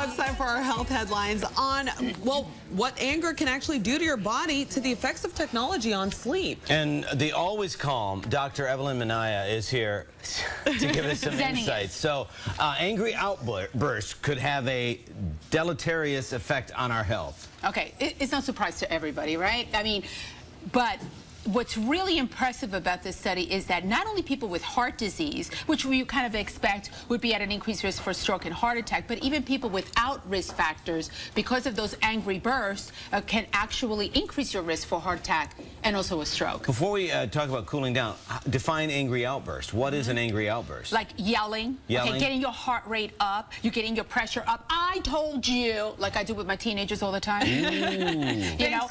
it's time for our health headlines on, well, what anger can actually do to your body, to the effects of technology on sleep. And the always calm Dr. Evelyn Minaya is here to give us some insights. So, angry outbursts could have a deleterious effect on our health. Okay, it's no surprise to everybody, right? I mean, but what's really impressive about this study is that not only people with heart disease, which we kind of expect would be at an increased risk for stroke and heart attack, but even people without risk factors, because of those angry bursts, can actually increase your risk for heart attack and also a stroke. Before we talk about cooling down, define angry outburst. What is an angry outburst? Like yelling, okay, getting your heart rate up, you're getting your pressure up. I told you, like I do with my teenagers all the time. You know,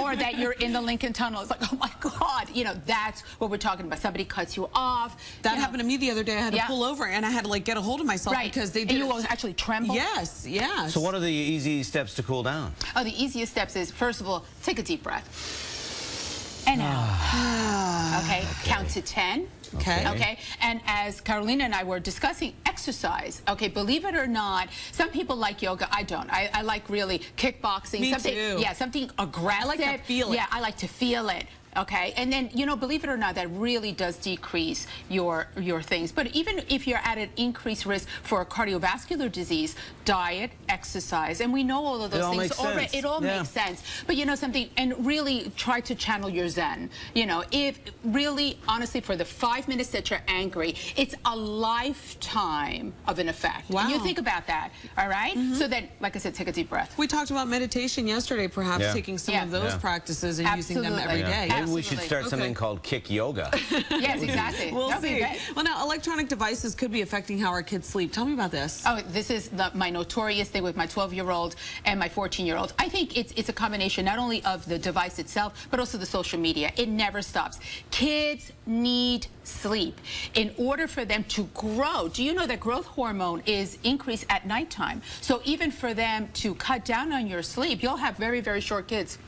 or that you're in the Lincoln Tunnel. It's like, oh my God, you know, that's what we're talking about. Somebody cuts you off. That happened to me the other day. I had to pull over and I had to like get a hold of myself because they did. And you will actually tremble. Yes, yes. So what are the easy steps to cool down? Oh, the easiest steps is, first of all, take a deep breath. And out. Okay, count to 10. Okay. And as Carolina and I were discussing exercise, okay, believe it or not, some people like yoga. I don't. I like really kickboxing. Me something, too. Yeah, something aggressive. I like to feel it. Yeah, I like to feel it. Okay, and then, you know, believe it or not, that really does decrease your things. But even if you're at an increased risk for a cardiovascular disease, diet, exercise, and we know all of those things. It all makes sense. But you know something, and really try to channel your Zen. You know, if really, honestly, for the 5 minutes that you're angry, it's a lifetime of an effect. Wow. And you think about that, all right? So then, like I said, take a deep breath. We talked about meditation yesterday, perhaps taking some of those practices and using them every day. Maybe we should start something called kick yoga. Yes, exactly. We'll see. Well, now, electronic devices could be affecting how our kids sleep. Tell me about this. Oh, this is my notorious thing with my 12-year-old and my 14-year-old. I think it's a combination not only of the device itself, but also the social media. It never stops. Kids need sleep in order for them to grow. Do you know that growth hormone is increased at nighttime? So even for them to cut down on your sleep, you'll have very, very short kids.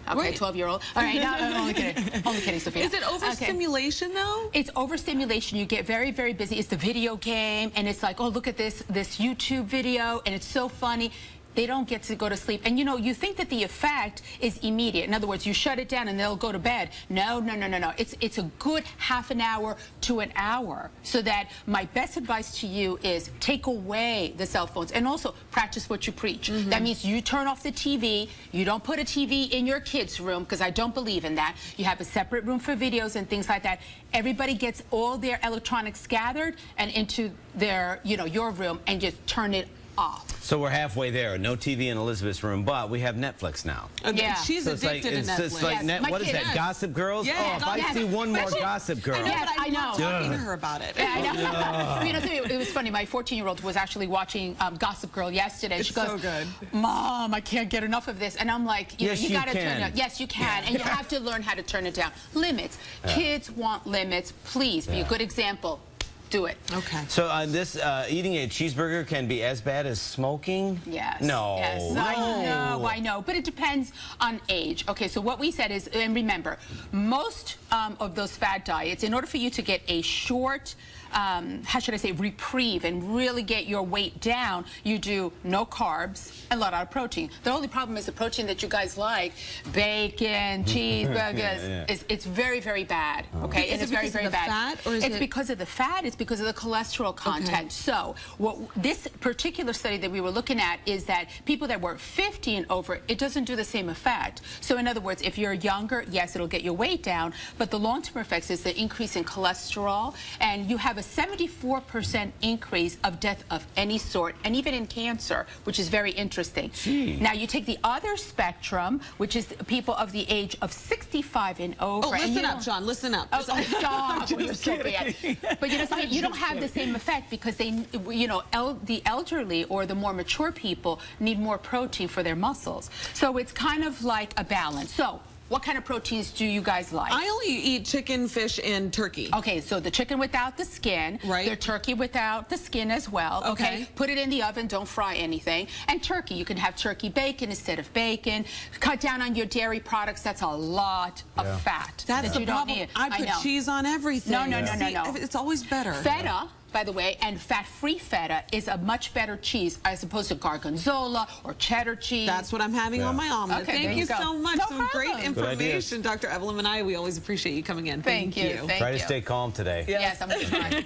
Okay, 12-year-old. All right, no, I'm only kidding. Only kidding, Sophia. Is it overstimulation, though? It's overstimulation. You get very, very busy. It's the video game, and it's like, oh, look at this YouTube video, and it's so funny. They don't get to go to sleep. And, you know, you think that the effect is immediate. In other words, you shut it down and they'll go to bed. No. It's a good half an hour to an hour. So that my best advice to you is take away the cell phones and also practice what you preach. That means you turn off the TV. You don't put a TV in your kids' room, because I don't believe in that. You have a separate room for videos and things like that. Everybody gets all their electronics gathered and into their, you know, your room, and just turn it off. So we're halfway there. No TV in Elizabeth's room, but we have Netflix now. Yeah. She's addicted to Netflix. It's like what is that, Gossip Girls? Yeah. Oh, if I see one more Gossip Girl. I know. Talking to her about it. Yeah, I know. You know, it was funny. My 14-year-old was actually watching Gossip Girl yesterday. It's she goes, so good. Mom, I can't get enough of this. And I'm like, you got to turn it up. Yes, you can. And you have to learn how to turn it down. Limits. Kids want limits. Please be a good example. Do it. Okay. So this eating a cheeseburger can be as bad as smoking? Yes. No. Yes. No. I know. But it depends on age. Okay, so what we said is, and remember, most of those fad diets, in order for you to get a short, how should I say, reprieve and really get your weight down, you do no carbs and a lot of protein. The only problem is the protein that you guys like, bacon, cheeseburgers, it's very, very bad. Okay, is it very, very bad? Or is it's because of the fat. It's because of the cholesterol content. So what this particular study that we were looking at is that people that were 50 and over, it doesn't do the same effect. So in other words, if you're younger, yes, it'll get your weight down, but the long-term effects is the increase in cholesterol, and you have a 74% increase of death of any sort, and even in cancer, which is very interesting. Now you take the other spectrum, which is people of the age of 65 and over. Oh, listen up, Sean. Listen up. Oh, stop. You're so bad. But you know something, you don't have the same effect because they, you know, the elderly or the more mature people need more protein for their muscles. So it's kind of like a balance. So what kind of proteins do you guys like? I only eat chicken, fish, and turkey. Okay, so the chicken without the skin. Right. The turkey without the skin as well. Okay. Put it in the oven, don't fry anything. And turkey, you can have turkey bacon instead of bacon. Cut down on your dairy products. That's a lot of fat. That's that the you don't problem. need. I put cheese on everything. No. It's always better. Feta. by the way, and fat-free feta is a much better cheese as opposed to gorgonzola or cheddar cheese. That's what I'm having on my omelet. Okay, Thank there you you go. so much. No Some great problem. information, Dr. Evelyn Minaya. We always appreciate you coming in. Thank you. Try to stay calm today. Yes, I'm going to try.